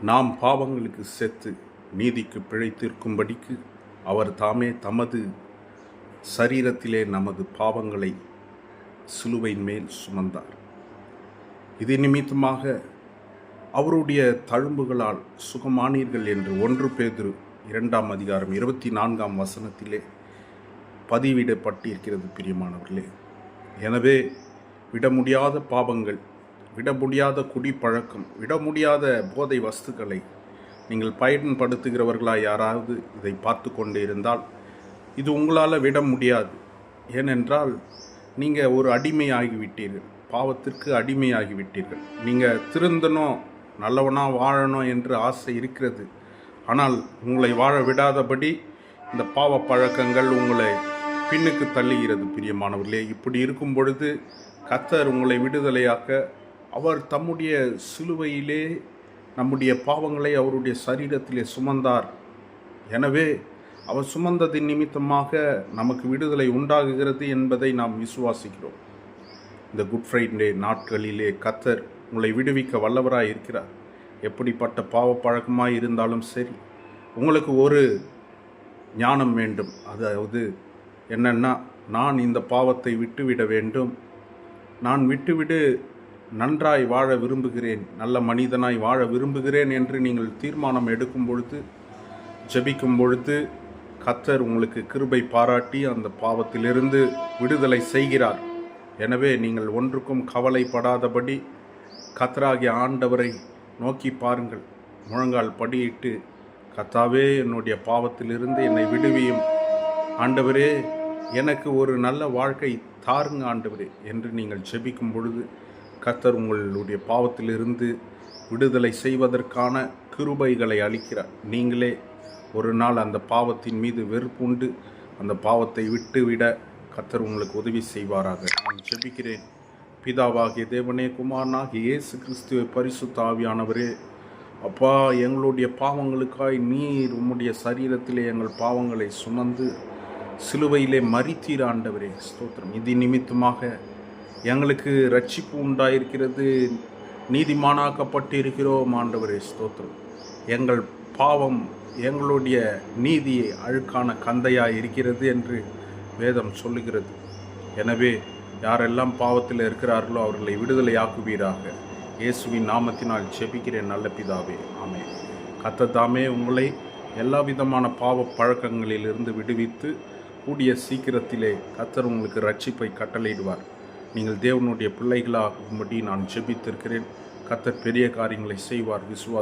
நாம் பாவங்களுக்கு செத்து நீதிக்கு பிழைத்திருக்கும்படிக்கு அவர் தாமே தமது சரீரத்திலே நமது பாவங்களை சிலுவையின் மேல் சுமந்தார். இது நிமித்தமாக அவருடைய தழும்புகளால் சுகமானீர்கள் என்று 1 பேதுரு 2 அதிகாரம் 24 பதிவிடப்பட்டிருக்கிறது. பிரியமானவர்களே, எனவே விட முடியாத பாவங்கள், விட முடியாத குடிப்பழக்கம், விட முடியாத போதை வஸ்துக்களை நீங்கள் பயன்படுத்துகிறவர்களாக யாராவது இதை பார்த்து கொண்டு இருந்தால் இது உங்களால் விட முடியாது. ஏனென்றால் நீங்கள் ஒரு அடிமையாகிவிட்டீர்கள், பாவத்திற்கு அடிமையாகிவிட்டீர்கள். நீங்கள் திருந்தணும், நல்லவனாக வாழணும் என்று ஆசை இருக்கிறது. ஆனால் உங்களை வாழ விடாதபடி இந்த பாவ பழக்கங்கள் உங்களை பின்னுக்கு தள்ளுகிறது. பிரியமானவர்களே, இப்படி இருக்கும் பொழுது கர்த்தர் உங்களை விடுதலையாக்க அவர் தம்முடைய சிலுவையிலே நம்முடைய பாவங்களை அவருடைய சரீரத்திலே சுமந்தார். எனவே அவர் சுமந்ததின் நிமித்தமாக நமக்கு விடுதலை உண்டாகுகிறது என்பதை நாம் விசுவாசிக்கிறோம். இந்த குட் ஃப்ரைடே நாட்களிலே கர்த்தர் உங்களை விடுவிக்க வல்லவராக இருக்கிறார். எப்படிப்பட்ட பாவ பழக்கமாக இருந்தாலும் சரி, உங்களுக்கு ஒரு ஞானம் வேண்டும். அதாவது என்னென்னா, நான் இந்த பாவத்தை விட்டுவிட வேண்டும், நான் விட்டுவிடு நன்றாய் வாழ விரும்புகிறேன், நல்ல மனிதனாய் வாழ விரும்புகிறேன் என்று நீங்கள் தீர்மானம் எடுக்கும் பொழுது, ஜெபிக்கும் பொழுது கர்த்தர் உங்களுக்கு கிருபை பாராட்டி அந்த பாவத்திலிருந்து விடுதலை செய்கிறார். எனவே நீங்கள் ஒன்றுக்கும் கவலைப்படாதபடி கர்த்தராகிய ஆண்டவரை நோக்கி பாருங்கள். முழங்கால் படியிட்டு, கர்த்தாவே, என்னுடைய பாவத்திலிருந்து என்னை விடுவியும் ஆண்டவரே, எனக்கு ஒரு நல்ல வாழ்க்கை தாருங்க ஆண்டவரே என்று நீங்கள் ஜெபிக்கும் பொழுது கர்த்தர் உங்களுடைய பாவத்திலிருந்து விடுதலை செய்வதற்கான கிருபைகளை அளிக்கிறார். நீங்களே ஒரு நாள் அந்த பாவத்தின் மீது வெறுப்புண்டு அந்த பாவத்தை விட்டுவிட கர்த்தர் உங்களுக்கு உதவி செய்வாராக. நான் ஜெபிக்கிறேன். பிதாவாகிய தேவனே, குமாரனாகிய இயேசு கிறிஸ்துவை பரிசுத்த ஆவியானவரே, அப்பா, எங்களுடைய பாவங்களுக்காய் நீர் உம்முடைய சரீரத்திலே எங்கள் பாவங்களை சுமந்து சிலுவையிலே மரித்தீர் ஆண்டவரே. ஸ்தோத்திரம். இது நிமித்தமாக எங்களுக்கு ரட்சிப்பு உண்டாயிருக்கிறது, நீதிமானாக்கப்பட்டிருக்கிறோம் ஆண்டவரே. ஸ்தோத்திரம். எங்கள் பாவம் எங்களுடைய நீதியை அழுக்கான கந்தையாக இருக்கிறது என்று வேதம் சொல்லுகிறது. எனவே யாரெல்லாம் பாவத்தில் இருக்கிறார்களோ அவர்களை விடுதலையாக்குவீராக. இயேசுவின் நாமத்தினால் ஜெபிக்கிறேன் நல்ல பிதாவே, ஆமென். கர்த்தர் தாமே உங்களை எல்லா விதமான பாவ பழக்கங்களிலிருந்து விடுவித்து கூடிய சீக்கிரத்திலே கர்த்தர் உங்களுக்கு ரட்சிப்பை கட்டளையிடுவார். நீங்கள் தேவனுடைய பிள்ளைகளாகும்படி நான் ஜெபித்திருக்கிறேன். கர்த்தர் பெரிய காரியங்களை செய்வார்.